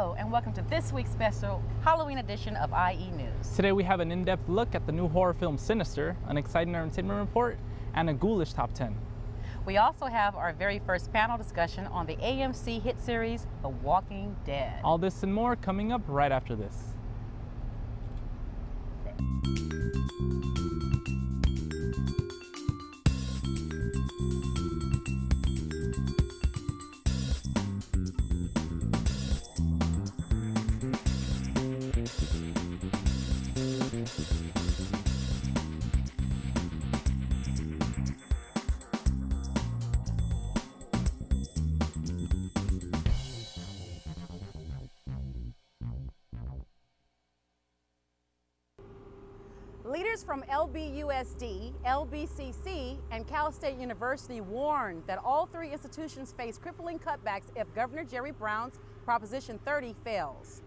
Hello, and welcome to this week's special Halloween edition of IE News. Today we have an in-depth look at the new horror film Sinister, an exciting entertainment report, and a ghoulish top 10. We also have our very first panel discussion on the AMC hit series, The Walking Dead. All this and more coming up right after this. Leaders from LBUSD, LBCC, and Cal State University warned that all three institutions face crippling cutbacks if Governor Jerry Brown's Proposition 30 fails.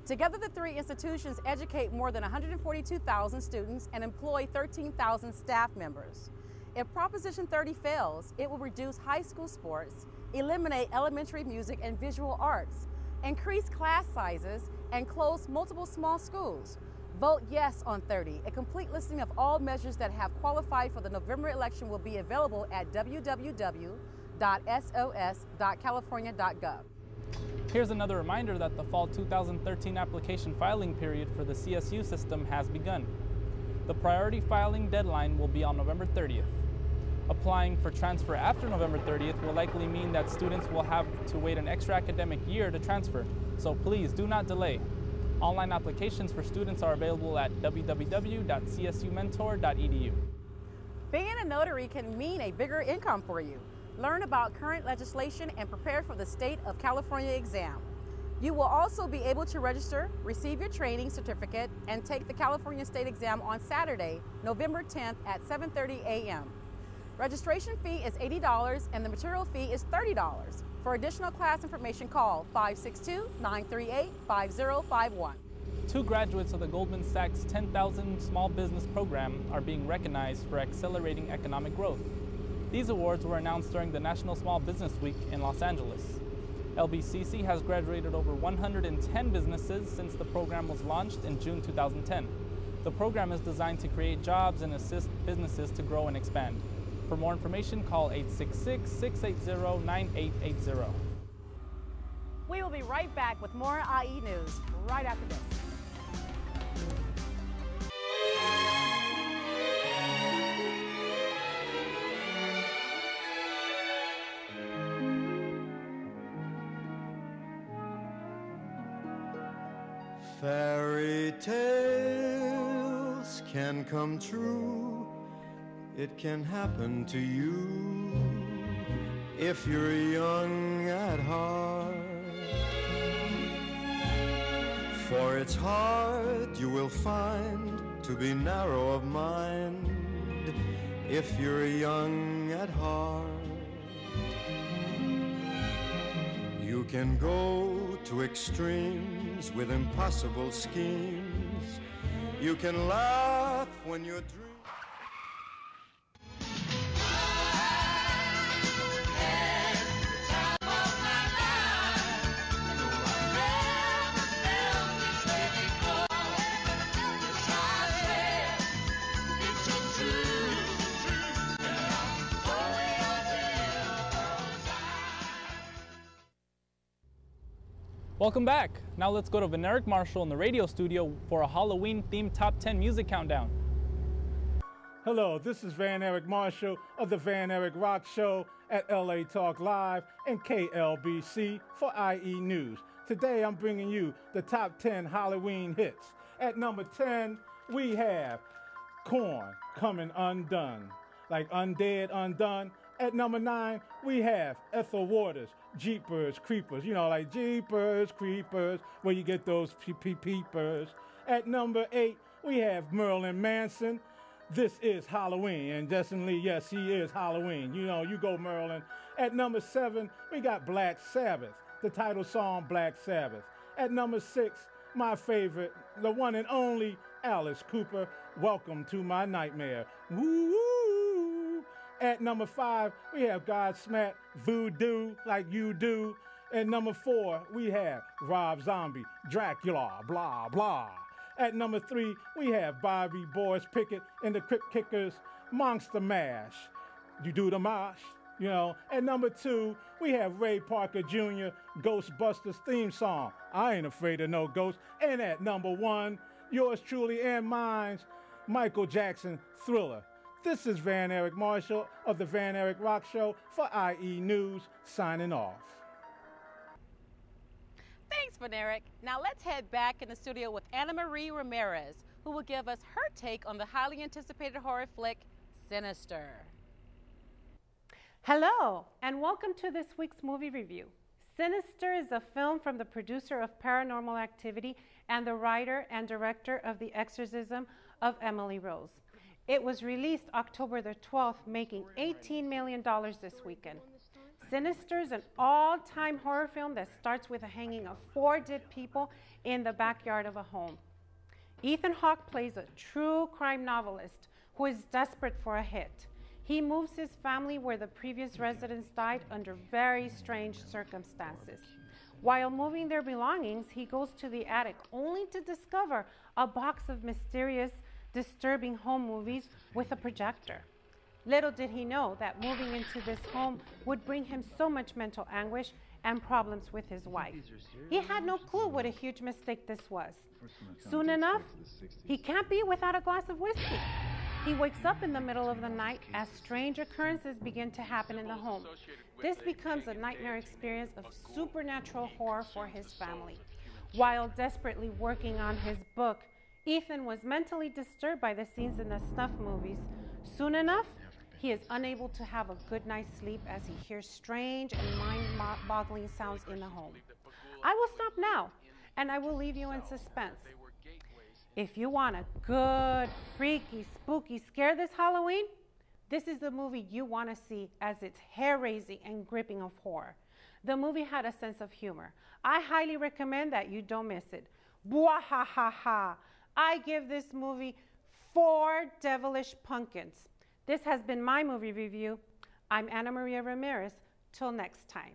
Together, the three institutions educate more than 142,000 students and employ 13,000 staff members. If Proposition 30 fails, it will reduce high school sports, eliminate elementary music and visual arts, increase class sizes, and close multiple small schools. Vote yes on 30. A complete listing of all measures that have qualified for the November election will be available at www.sos.california.gov. Here's another reminder that the fall 2013 application filing period for the CSU system has begun. The priority filing deadline will be on November 30th. Applying for transfer after November 30th will likely mean that students will have to wait an extra academic year to transfer, so please do not delay. Online applications for students are available at www.csumentor.edu. Being a notary can mean a bigger income for you. Learn about current legislation and prepare for the State of California exam. You will also be able to register, receive your training certificate, and take the California State exam on Saturday, November 10th at 7:30 a.m. Registration fee is $80 and the material fee is $30. For additional class information, call 562-938-5051. Two graduates of the Goldman Sachs 10,000 Small Business Program are being recognized for accelerating economic growth. These awards were announced during the National Small Business Week in Los Angeles. LBCC has graduated over 110 businesses since the program was launched in June 2010. The program is designed to create jobs and assist businesses to grow and expand. For more information, call 866-680-9880. We will be right back with more IE News right after this. Fairy tales can come true. It can happen to you if you're young at heart. For it's hard, you will find, to be narrow of mind if you're young at heart. You can go to extremes with impossible schemes. You can laugh when you're dreaming. Welcome back. Now let's go to Van Eric Marshall in the radio studio for a Halloween-themed Top 10 Music Countdown. Hello, this is Van Eric Marshall of the Van Eric Rock Show at LA Talk Live and KLBC for IE News. Today I'm bringing you the top 10 Halloween hits. At number 10, we have Korn, Coming Undone, like Undead Undone. At number 9, we have Ethel Waters, Jeepers Creepers, you know, like Jeepers Creepers, where you get those peepers. At number 8, we have Marilyn Manson, This Is Halloween, and definitely, yes, he is Halloween. You know, you go Marilyn. At number 7, we got Black Sabbath, the title song Black Sabbath. At number 6, my favorite, the one and only Alice Cooper, Welcome to My Nightmare. Woo! At number 5, we have Godsmack, Voodoo, like you do. At number 4, we have Rob Zombie, Dracula, blah, blah. At number 3, we have Bobby Boris Pickett and the Crypt Kickers, Monster Mash. You do the mosh, you know. At number 2, we have Ray Parker Jr., Ghostbusters theme song, I Ain't Afraid of No Ghost. And at number 1, yours truly and mine's, Michael Jackson, Thriller. This is Van Eric Marshall of the Van Eric Rock Show for IE News, signing off. Thanks, Van Eric. Now let's head back in the studio with Anna Marie Ramirez, who will give us her take on the highly anticipated horror flick, Sinister. Hello, and welcome to this week's movie review. Sinister is a film from the producer of Paranormal Activity and the writer and director of The Exorcism of Emily Rose. It was released October the 12th, making $18 million this weekend. Sinister is an all-time horror film that starts with a hanging of 4 dead people in the backyard of a home. Ethan Hawke plays a true crime novelist who is desperate for a hit. He moves his family where the previous residents died under very strange circumstances. While moving their belongings, he goes to the attic only to discover a box of mysterious, disturbing home movies with a projector. Little did he know that moving into this home would bring him so much mental anguish and problems with his wife. He had no clue what a huge mistake this was. Soon enough, he can't be without a glass of whiskey. He wakes up in the middle of the night as strange occurrences begin to happen in the home. This becomes a nightmare experience of supernatural horror for his family. While desperately working on his book, Ethan was mentally disturbed by the scenes in the snuff movies. Soon enough, he is unable to have a good night's sleep as he hears strange and mind-boggling sounds in the home. I will stop now, and I will leave you in suspense. If you want a good, freaky, spooky scare this Halloween, this is the movie you want to see, as it's hair-raising and gripping of horror. The movie had a sense of humor. I highly recommend that you don't miss it. Bwahahaha! I give this movie 4 devilish pumpkins. This has been my movie review. I'm Anna Maria Ramirez. Till next time.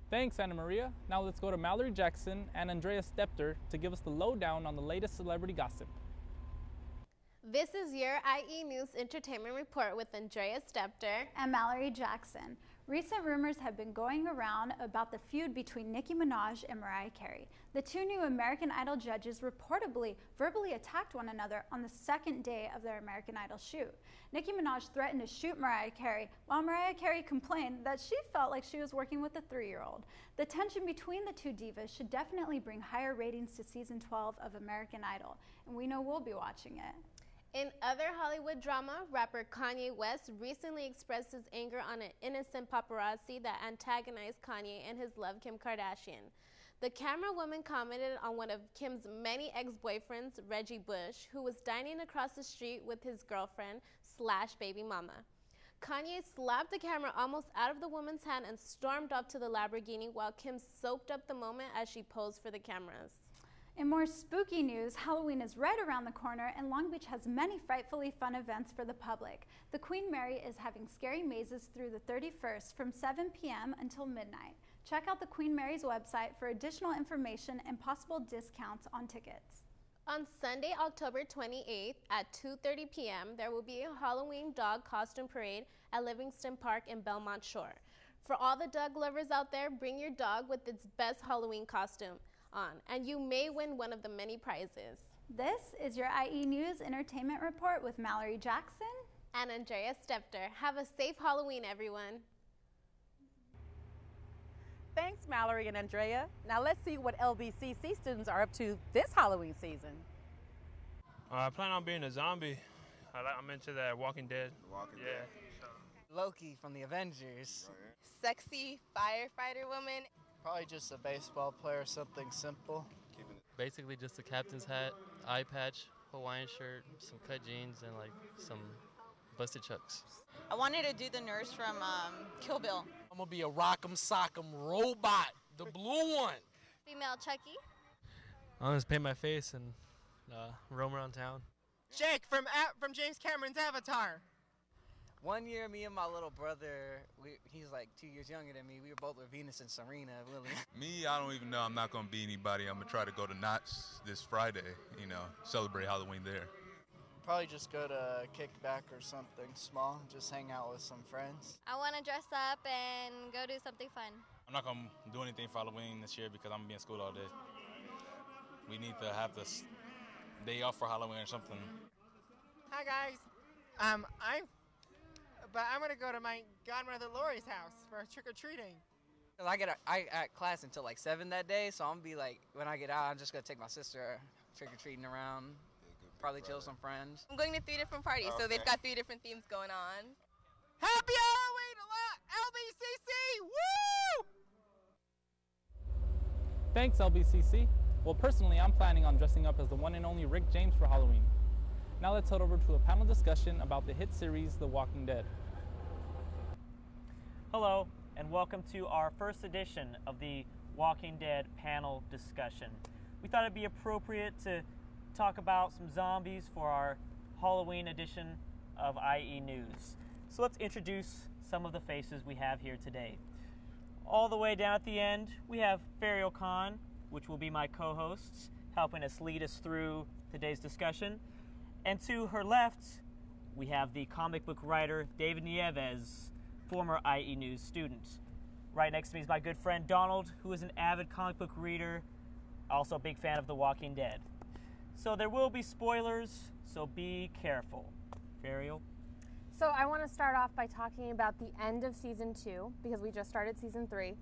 Thanks, Anna Maria. Now let's go to Mallory Jackson and Andrea Stepter to give us the lowdown on the latest celebrity gossip. This is your IE News Entertainment Report with Andrea Stepter and Mallory Jackson. Recent rumors have been going around about the feud between Nicki Minaj and Mariah Carey. The 2 new American Idol judges reportedly verbally attacked one another on the 2nd day of their American Idol shoot. Nicki Minaj threatened to shoot Mariah Carey, while Mariah Carey complained that she felt like she was working with a 3-year-old. The tension between the 2 divas should definitely bring higher ratings to season 12 of American Idol, and we know we'll be watching it. In other Hollywood drama, rapper Kanye West recently expressed his anger on an innocent paparazzi that antagonized Kanye and his love, Kim Kardashian. The camera woman commented on one of Kim's many ex-boyfriends, Reggie Bush, who was dining across the street with his girlfriend / baby mama. Kanye slapped the camera almost out of the woman's hand and stormed off to the Lamborghini while Kim soaked up the moment as she posed for the cameras. In more spooky news, Halloween is right around the corner and Long Beach has many frightfully fun events for the public. The Queen Mary is having scary mazes through the 31st from 7 p.m. until midnight. Check out the Queen Mary's website for additional information and possible discounts on tickets. On Sunday, October 28th at 2:30 p.m., there will be a Halloween dog costume parade at Livingston Park in Belmont Shore. For all the dog lovers out there, bring your dog with its best Halloween costume on, and you may win one of the many prizes. This is your IE News Entertainment Report with Mallory Jackson and Andrea Stepter. Have a safe Halloween, everyone. Thanks, Mallory and Andrea. Now let's see what LBCC students are up to this Halloween season. I plan on being a zombie. I'm into that Walking Dead. Loki from the Avengers. Sexy firefighter woman. Probably just a baseball player, something simple. Basically just a captain's hat, eye patch, Hawaiian shirt, some cut jeans, and like some busted chucks. I wanted to do the nurse from Kill Bill. I'm gonna be a rock'em sock'em robot, the blue one. Female Chucky. I'm gonna just paint my face and roam around town. Jake from James Cameron's Avatar. One year, me and my little brother, he's like 2 years younger than me. We were both with Venus and Serena Williams. Me, I don't even know. I'm not going to be anybody. I'm going to try to go to Knott's this Friday, celebrate Halloween there. Probably just go to Kickback or something small, just hang out with some friends. I want to dress up and go do something fun. I'm not going to do anything for Halloween this year because I'm going to be in school all day. We need to have this day off for Halloween or something. Hi guys, I'm gonna go to my godmother Lori's house for trick-or-treating. I got class until like 7 that day, so I'm gonna be like, when I get out, I'm just gonna take my sister trick-or-treating around, probably chill with some friends. I'm going to 3 different parties, so they've got 3 different themes going on. Happy Halloween, LBCC! Woo! Thanks, LBCC. Well, personally, I'm planning on dressing up as the one and only Rick James for Halloween. Now let's head over to a panel discussion about the hit series The Walking Dead. Hello, and welcome to our first edition of the Walking Dead panel discussion. We thought it'd be appropriate to talk about some zombies for our Halloween edition of IE News. So let's introduce some of the faces we have here today. All the way down at the end, we have Fariel Khan, which will be my co-hosts, helping us lead us through today's discussion. And to her left, we have the comic book writer David Nieves, former IE News student. Right next to me is my good friend Donald, who is an avid comic book reader, also a big fan of The Walking Dead. So there will be spoilers, so be careful. Fariel? So I want to start off by talking about the end of Season 2, because we just started Season 3.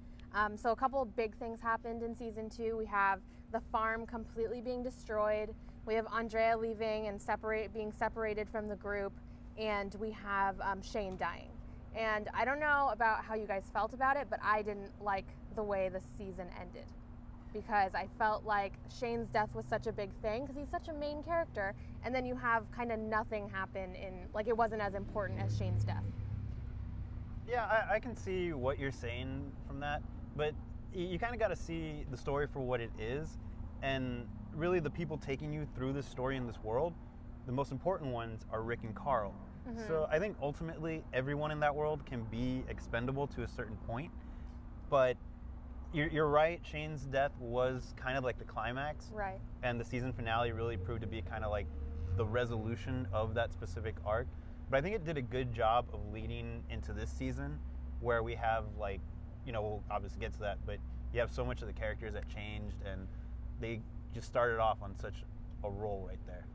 So a couple of big things happened in Season 2. We have the farm completely being destroyed. We have Andrea leaving and being separated from the group. And we have Shane dying. And I don't know about how you guys felt about it, but I didn't like the way the season ended. Because I felt like Shane's death was such a big thing, because he's such a main character. And then you have kind of nothing happen like it wasn't as important as Shane's death. Yeah, I can see what you're saying from that. But you kind of got to see the story for what it is, and really the people taking you through this story in this world, the most important ones are Rick and Carl. Mm-hmm. So I think ultimately everyone in that world can be expendable to a certain point, but you're right, Shane's death was kind of like the climax. Right. And the season finale really proved to be kind of like the resolution of that specific arc. But I think it did a good job of leading into this season where we have like, we'll obviously get to that, but you have so much of the characters that changed, and they just started off on such a roll right there.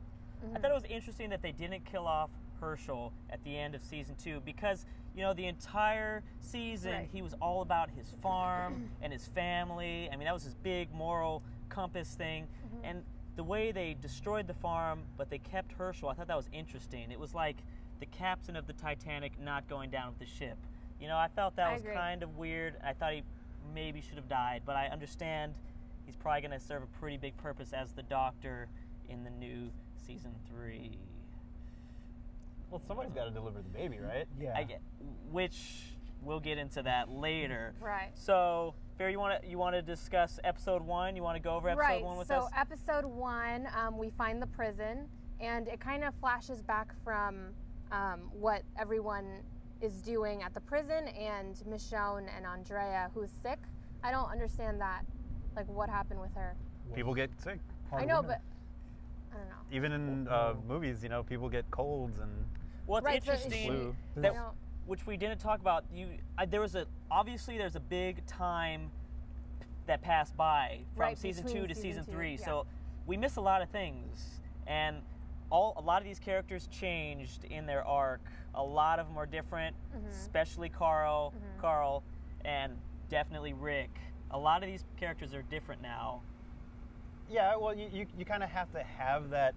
Mm-hmm. I thought it was interesting that they didn't kill off Herschel at the end of Season 2 because, the entire season he was all about his farm and his family. I mean, that was his big moral compass thing. Mm-hmm. And the way they destroyed the farm, but they kept Herschel, I thought that was interesting. It was like the captain of the Titanic not going down with the ship. I felt that was kind of weird. I thought he maybe should have died, but I understand he's probably going to serve a pretty big purpose as the Doctor in the new Season 3. Well, somebody's got to deliver the baby, right? Yeah. Which we'll get into that later. Right. So, Farrah, you want to discuss Episode 1? You want to go over Episode 1 with us? Right. So Episode 1, we find the prison, and it kind of flashes back from what everyone is doing at the prison, and Michonne and Andrea, who's sick. I don't understand that. Like, what happened with her? People get sick. I know, but I don't know. Even in movies, people get colds and what's interesting that which we didn't talk about. Obviously there's a big time that passed by from Season 2 to Season 3, so we miss a lot of things, and a lot of these characters changed in their arc. A lot of them are different, especially Carl, and definitely Rick. A lot of these characters are different now. Yeah, well, you kind of have to have that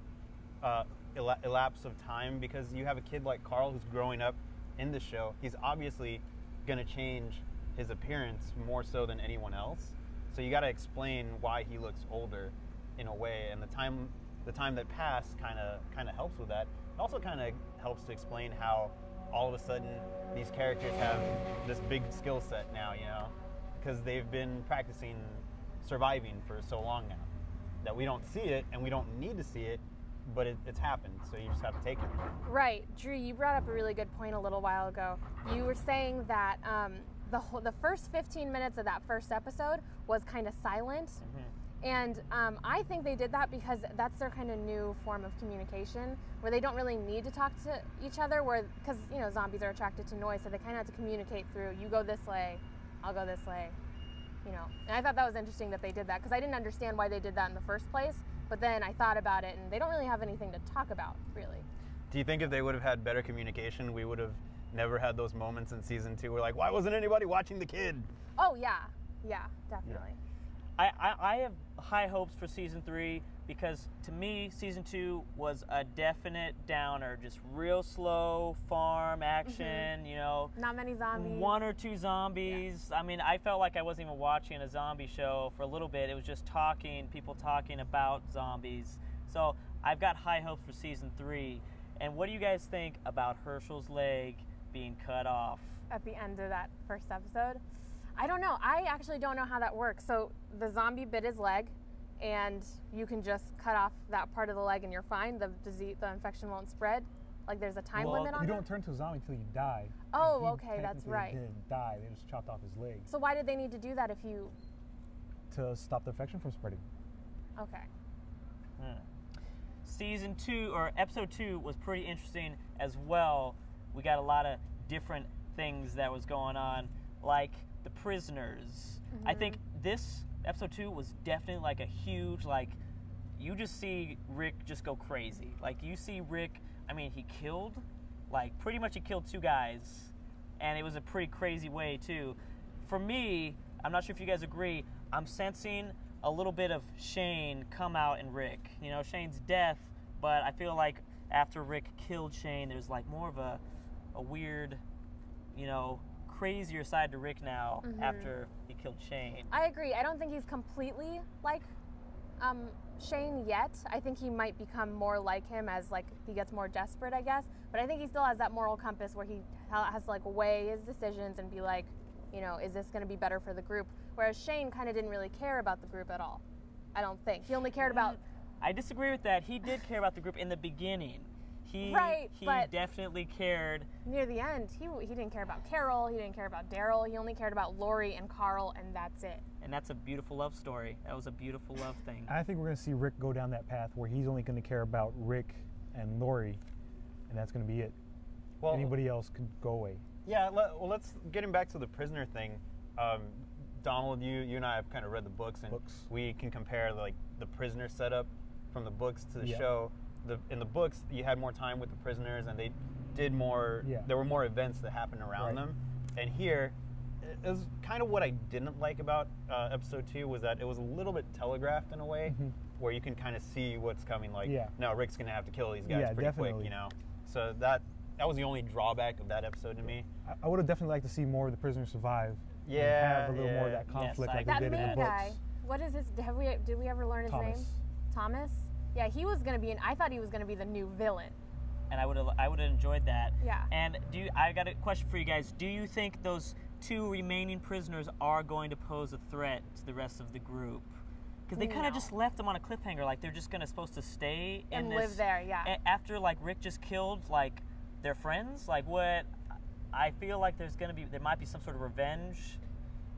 elapse of time, because you have a kid like Carl who's growing up in the show. He's obviously going to change his appearance more so than anyone else. So you got to explain why he looks older in a way, and the time that passed kind of helps with that. It also kind of helps to explain how all of a sudden these characters have this big skill set now, because they've been practicing surviving for so long now that we don't see it and we don't need to see it, but it's happened, so you just have to take it. Right. Drew, you brought up a really good point a little while ago. You were saying that the first 15 minutes of that first episode was kind of silent. And I think they did that because that's their kind of new form of communication, where they don't really need to talk to each other, because zombies are attracted to noise, so they kind of have to communicate through, you go this way, I'll go this way, And I thought that was interesting that they did that, because I didn't understand why they did that in the first place, but then I thought about it, and they don't really have anything to talk about, really. Do you think if they would have had better communication, we would have never had those moments in season 2 where like, why wasn't anybody watching the kid? Oh, yeah, definitely. I have high hopes for season 3 because to me, season 2 was a definite downer. Just real slow farm action, Not many zombies. 1 or 2 zombies. Yeah. I mean, I felt like I wasn't even watching a zombie show for a little bit. It was just people talking about zombies. So I've got high hopes for season 3. And what do you guys think about Herschel's leg being cut off? At the end of that first episode? I don't know. I actually don't know how that works. So the zombie bit his leg, and you can just cut off that part of the leg and you're fine. The infection won't spread. Like there's a time limit on it. You don't turn to a zombie until you die. Oh, okay, that's right. He didn't die. They just chopped off his leg. So why did they need to do that if you... To stop the infection from spreading. Okay. Season 2, or episode 2, was pretty interesting as well. We got a lot of different things that was going on, like the prisoners. I think this episode 2 was definitely like a huge, you just see Rick just go crazy. Like you see Rick, he killed, pretty much he killed 2 guys, and it was a pretty crazy way too. For me, I'm not sure if you guys agree, I'm sensing a little bit of Shane come out in Rick. Shane's death, but I feel like after Rick killed Shane, there's more of a weird, crazier side to Rick now after he killed Shane. I agree. I don't think he's completely like Shane yet. I think he might become more like him as he gets more desperate, I guess. But I think he still has that moral compass where he has to weigh his decisions and be like, is this going to be better for the group? Whereas Shane kind of didn't really care about the group at all. I don't think. He only cared about... I disagree with that. He did care about the group in the beginning. He definitely cared. Near the end, he didn't care about Carol, he didn't care about Daryl, he only cared about Lori and Carl, and that's it. And that's a beautiful love story. That was a beautiful love thing. I think we're going to see Rick go down that path where he's only going to care about Rick and Lori, and that's going to be it. Well, anybody else could go away. Yeah, let's getting back to the prisoner thing. Donald, you and I have kind of read the books, and we can compare the prisoner setup from the books to the show. In the books, you had more time with the prisoners, and they did more. Yeah. There were more events that happened around them. And here, it was kind of what I didn't like about episode 2 was that it was a little bit telegraphed in a way, where you can kind of see what's coming. No, Rick's gonna have to kill these guys pretty quick, So that was the only drawback of that episode to me. I would have definitely liked to see more of the prisoners survive. Yeah, and have a little more of that conflict like that they did in the books. Guy, what is his? Did we ever learn his name? Thomas. Yeah, he was going to be I thought he was going to be the new villain. And I would have enjoyed that. Yeah. And I got a question for you guys. Do you think those 2 remaining prisoners are going to pose a threat to the rest of the group? Because they kind of just left them on a cliffhanger, they're just supposed to stay and live there, yeah. After Rick just killed their friends, what? I feel like there might be some sort of revenge.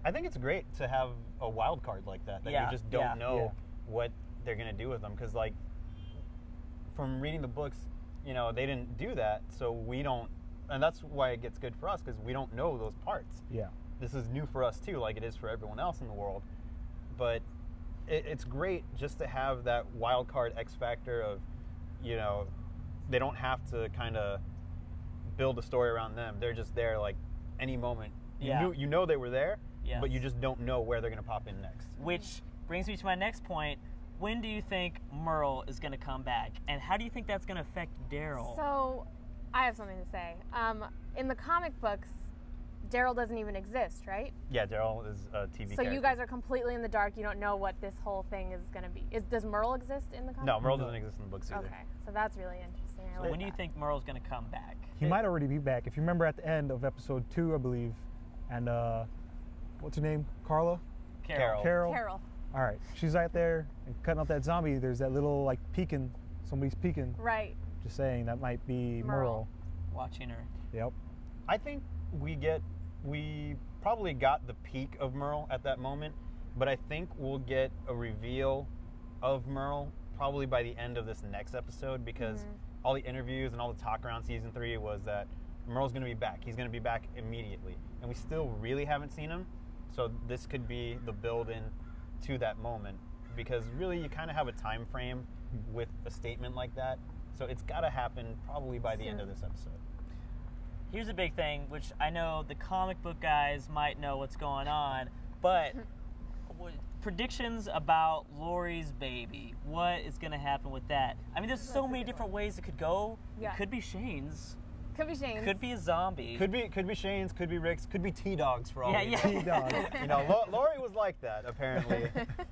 I think it's great to have a wild card like that you just don't know what they're going to do with them, because from reading the books, they didn't do that, so we don't, and that's why it gets good for us, because we don't know those parts. Yeah. This is new for us too, like it is for everyone else in the world, but it's great just to have that wild card X factor of, they don't have to kind of build a story around them. They're just there any moment. You know they were there, but you just don't know where they're going to pop in next. Which brings me to my next point. When do you think Merle is going to come back? And how do you think that's going to affect Daryl? So, I have something to say. In the comic books, Daryl doesn't even exist, right? Yeah, Daryl is a TV character. So you guys are completely in the dark. You don't know what this whole thing is going to be. Does Merle exist in the comic? No, Merle doesn't exist in the books either. Okay, so that's really interesting. So when do you think Merle's going to come back? He might already be back. If you remember at the end of episode 2, I believe, and what's her name? Carla? Carol. Carol. All right, she's out there and cutting up that zombie. There's that little peeking somebody's peeking. Right. Just saying, that might be Merle. Watching her. Yep. I think we probably got the peak of Merle at that moment, but I think we'll get a reveal of Merle probably by the end of this next episode, because all the interviews and all the talk around season 3 was that Merle's going to be back. He's going to be back immediately. And we still really haven't seen him. So this could be the build-in to that moment, because really you kind of have a time frame with a statement like that. So it's got to happen probably by the end of this episode. Here's a big thing, which I know the comic book guys might know what's going on, but predictions about Lori's baby. What is going to happen with that? I mean, there's so many different ways it could go. Yeah. It could be Shane's. Could be Shane's. Could be a zombie. Could be Shane's. Could be Rick's. Could be T-Dog's for all we know. T-Dog. You know, Lori was like that apparently.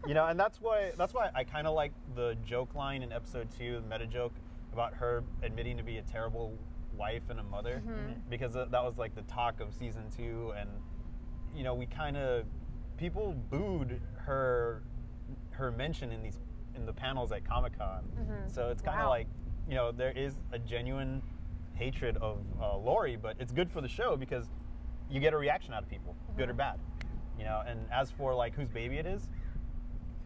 You know, and that's why I kind of like the joke line in episode 2, the meta joke about her admitting to be a terrible wife and a mother, because that was like the talk of season 2, and you know, people booed her mention in the panels at Comic-Con. So it's kind of like, you know, there is a genuine hatred of Lori, but it's good for the show because you get a reaction out of people, good or bad. You know, and as for like whose baby it is,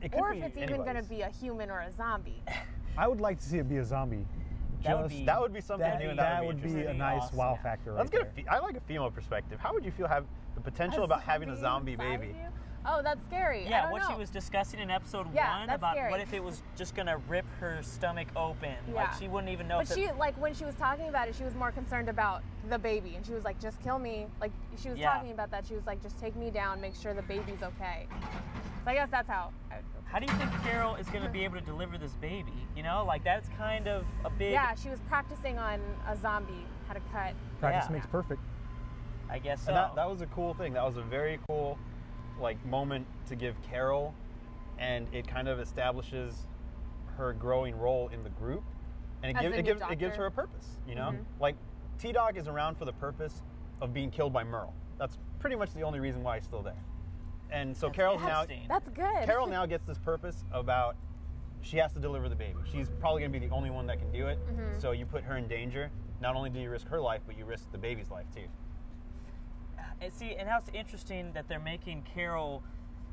it could or be if it's even going to be a human or a zombie. I would like to see it be a zombie. That would be something new, and that would be a nice wow factor. Let's get I like a female perspective. How would you feel have the potential about having a zombie baby? Oh, that's scary. Yeah, I don't what know. she was discussing in episode 1 that's about scary. what if it was just gonna rip her stomach open. Yeah. Like she wouldn't even know. But she, like, when she was talking about it, she was more concerned about the baby, and she was like, "Just kill me." Like she was talking about that. She was like, "Just take me down, make sure the baby's okay." So I guess that's how I would feel. How do you think Carol is going to be able to deliver this baby? You know, like that's kind of a big... Yeah, she was practicing on a zombie, how to cut. Practice makes perfect. I guess so. And that was a cool thing. That was a very cool, like, moment to give Carol, and it kind of establishes her growing role in the group, and it gives her a purpose. You know, like T-Dog is around for the purpose of being killed by Merle. That's pretty much the only reason why he's still there. And so Carol's now... That's good. Carol now gets this purpose about she has to deliver the baby. She's probably going to be the only one that can do it. So you put her in danger. Not only do you risk her life, but you risk the baby's life too. And see, and how it's interesting that they're making Carol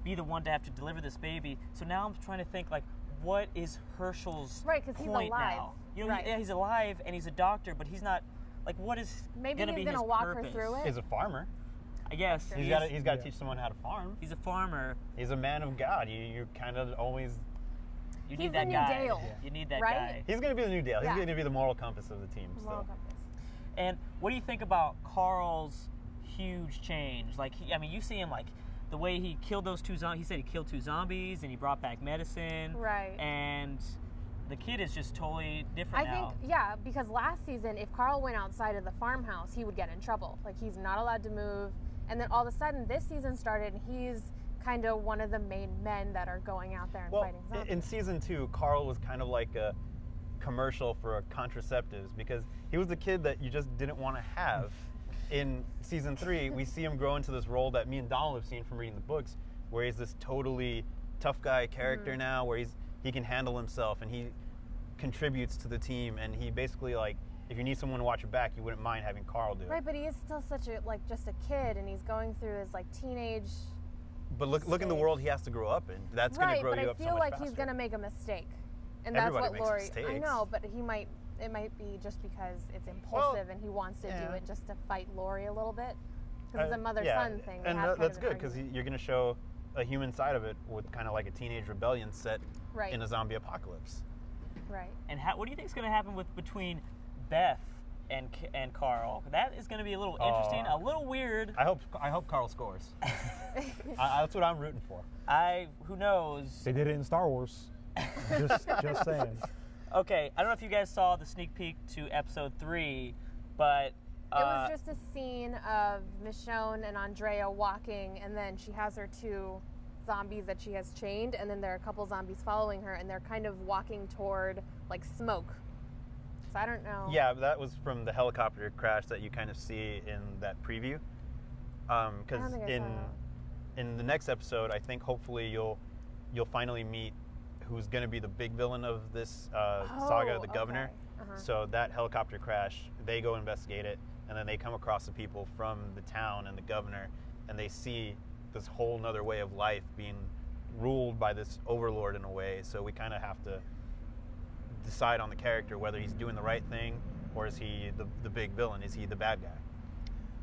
be the one to have to deliver this baby. So now I'm trying to think, like, what is Herschel's right? Because he's alive. Now? You know, he's alive and he's a doctor, but he's not. Like, what is maybe going to he's be his walk purpose? her through it. He's a farmer. I guess he's got to teach someone how to farm. He's a farmer. He's a man of God. You kind of always. You need that guy. Dale, you need that guy. He's going to be the new Dale. He's going to be the moral compass of the team. Still. And what do you think about Carl's huge change? Like, I mean, you see him like the way he killed those 2 zombies. He said he killed 2 zombies and he brought back medicine. Right. And the kid is just totally different now. I think, yeah, because last season, if Carl went outside of the farmhouse, he would get in trouble. Like, he's not allowed to move. And then all of a sudden, this season started, and he's kind of one of the main men that are going out there and fighting zombies. In season 2, Carl was kind of like a commercial for contraceptives, because he was the kid that you just didn't want to have. In season 3, we see him grow into this role that me and Donald have seen from reading the books, where he's this totally tough guy character now, where he can handle himself and he contributes to the team, and he basically, like, if you need someone to watch your back, you wouldn't mind having Carl do it. Right, but he is still such a, like, just a kid, and he's going through his, like, teenage... But look in the world he has to grow up in. That's going to grow you up so much faster. Right, but I feel like he's going to make a mistake. And Everybody that's what Lori... mistakes. I know, but it might be just because it's impulsive and he wants to do it just to fight Lori a little bit. Because it's a mother-son thing. And that's good, because you're going to show a human side of it with kind of like a teenage rebellion set in a zombie apocalypse. Right. And what do you think is going to happen between Beth and Carl? That is going to be a little interesting, a little weird. I hope Carl scores. That's what I'm rooting for. Who knows? They did it in Star Wars. just saying. Okay, I don't know if you guys saw the sneak peek to episode 3, but it was just a scene of Michonne and Andrea walking, and then she has her 2 zombies that she has chained, and then there are a couple zombies following her, and they're kind of walking toward, like, smoke. So I don't know. Yeah, that was from the helicopter crash that you kind of see in that preview. Because in the next episode, I think hopefully you'll finally meet who's going to be the big villain of this saga, the governor. Okay. So that helicopter crash, they go investigate it, and then they come across the people from the town and the governor, and they see this whole nother way of life being ruled by this overlord in a way. So we kind of have to decide on the character whether he's doing the right thing or is he the big villain? Is he the bad guy?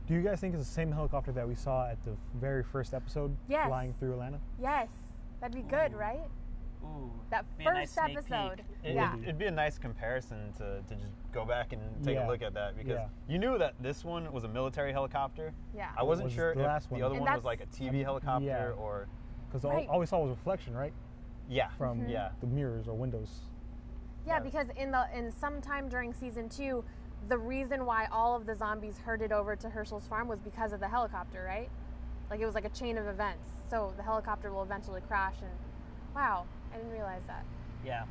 Do you guys think it's the same helicopter that we saw at the very first episode Yes. flying through Atlanta? Yes, that'd be good, right? Ooh, That be a nice first sneak episode. peek. Yeah. It'd be a nice comparison to just go back and take Yeah. a look at that, because Yeah. you knew that this one was a military helicopter. Yeah. I wasn't Was sure the if last the one. other And one was that's- like a TV helicopter Yeah. or... Because Right. all we saw was reflection, right? Yeah. From Yeah. the mirrors or windows. Yeah, because in sometime during season 2, the reason why all of the zombies herded over to Herschel's farm was because of the helicopter, right? Like it was like a chain of events. So the helicopter will eventually crash, and wow, I didn't realize that. Yeah.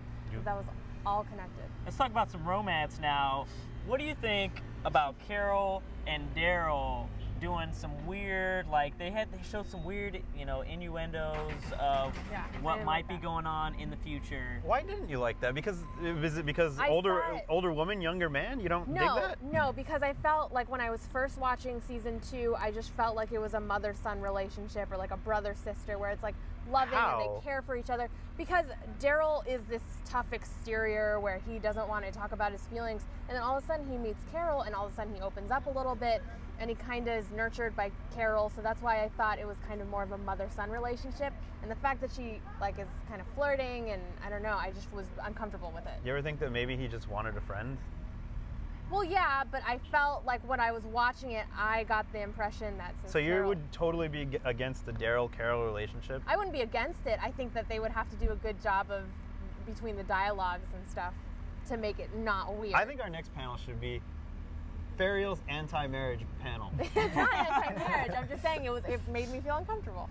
That was all connected. Let's talk about some romance now. What do you think about Carol and Daryl doing some weird, like they showed some weird, innuendos of Yeah, I what didn't might like be that. going on in the future? Why didn't you like that? Because is it because I older saw it- older woman, younger man? You don't dig No, that? no, because I felt like when I was first watching season 2, I just felt like it was a mother-son relationship or like a brother-sister where it's like loving and How? they care for each other. Because Daryl is this tough exterior where he doesn't want to talk about his feelings, and then all of a sudden he meets Carol, and all of a sudden he opens up a little bit, and he kind of is nurtured by Carol, so that's why I thought it was kind of more of a mother-son relationship. And the fact that she like is kind of flirting, and I don't know, I just was uncomfortable with it. You ever think that maybe he just wanted a friend? Well, yeah, but I felt like when I was watching it, I got the impression that since So you Carol, would totally be against the Daryl-Carol relationship? I wouldn't be against it. I think that they would have to do a good job of between the dialogues and stuff to make it not weird. I think our next panel should be Fariel's anti-marriage panel. It's not anti-marriage. I'm just saying it made me feel uncomfortable.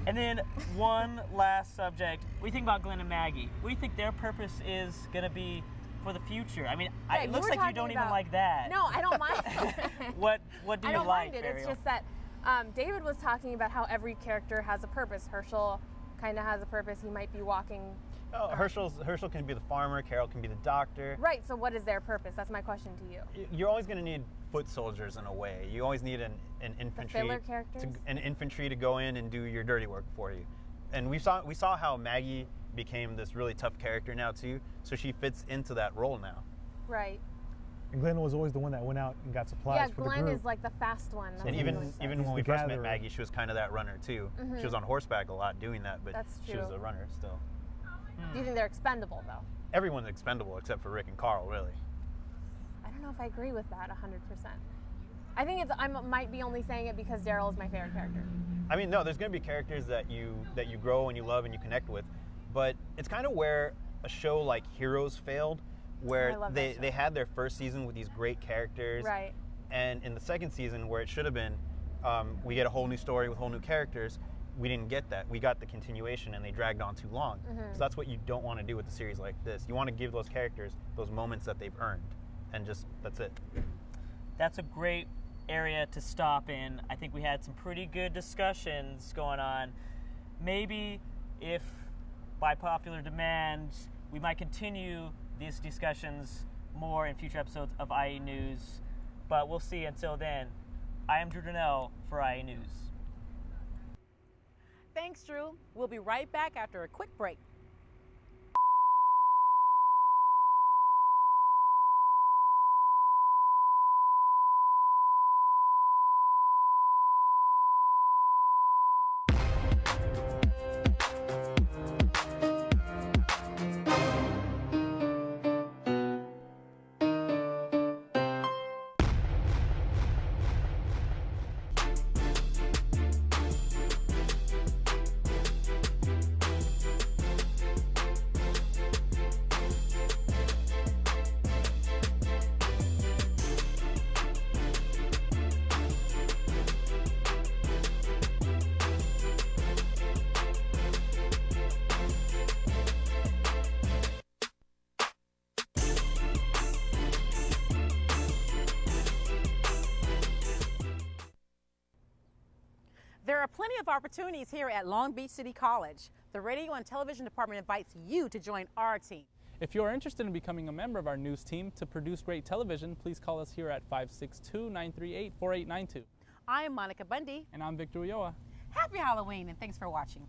And then one last subject. What do you think about Glenn and Maggie? What do you think their purpose is going to be for the future? I mean, Yeah, it you looks were like you talking don't even about- like that. No, I don't mind. What do I you don't like, mind it. It's Fariel? just that David was talking about how every character has a purpose. Herschel kind of has a purpose. He might be walking. Oh, Herschel can be the farmer, Carol can be the doctor. Right. So what is their purpose? That's my question to you. You're always going to need foot soldiers in a way. You always need an infantry, filler characters? an infantry to go in and do your dirty work for you. And we saw how Maggie became this really tough character now too. So she fits into that role now. Right. And Glenn was always the one that went out and got supplies Yeah, for the Glenn group. is like the fast one. That's And what he always even says. when we the first met gatherer. Maggie, she was kind of that runner too. Mhm. She was on horseback a lot doing that, but That's she was true. a runner still. Do you think they're expendable though? Everyone's expendable except for Rick and Carl, really. I don't know if I agree with that 100%. I think I might be only saying it because Daryl is my favorite character. I mean, no, there's going to be characters that you grow and you love and you connect with, but it's kind of where a show like Heroes failed, I where love that they had their first season with these great characters, Right. and in the second season, where it should have been, we get a whole new story with whole new characters. We didn't get that. We got the continuation, and they dragged on too long. Mhm. So that's what you don't want to do with a series like this. You want to give those characters those moments that they've earned, and just that's it. That's a great area to stop in. I think we had some pretty good discussions going on. Maybe if by popular demand, we might continue these discussions more in future episodes of IE News, but we'll see. Until then, I am Drew Donnell for IE News. Thanks, Drew. We'll be right back after a quick break. are plenty of opportunities here at Long Beach City College. The Radio and Television Department invites you to join our team. If you're interested in becoming a member of our news team to produce great television, please call us here at 562-938-4892. I am Monica Bundy. And I'm Victor Ulloa. Happy Halloween, and thanks for watching.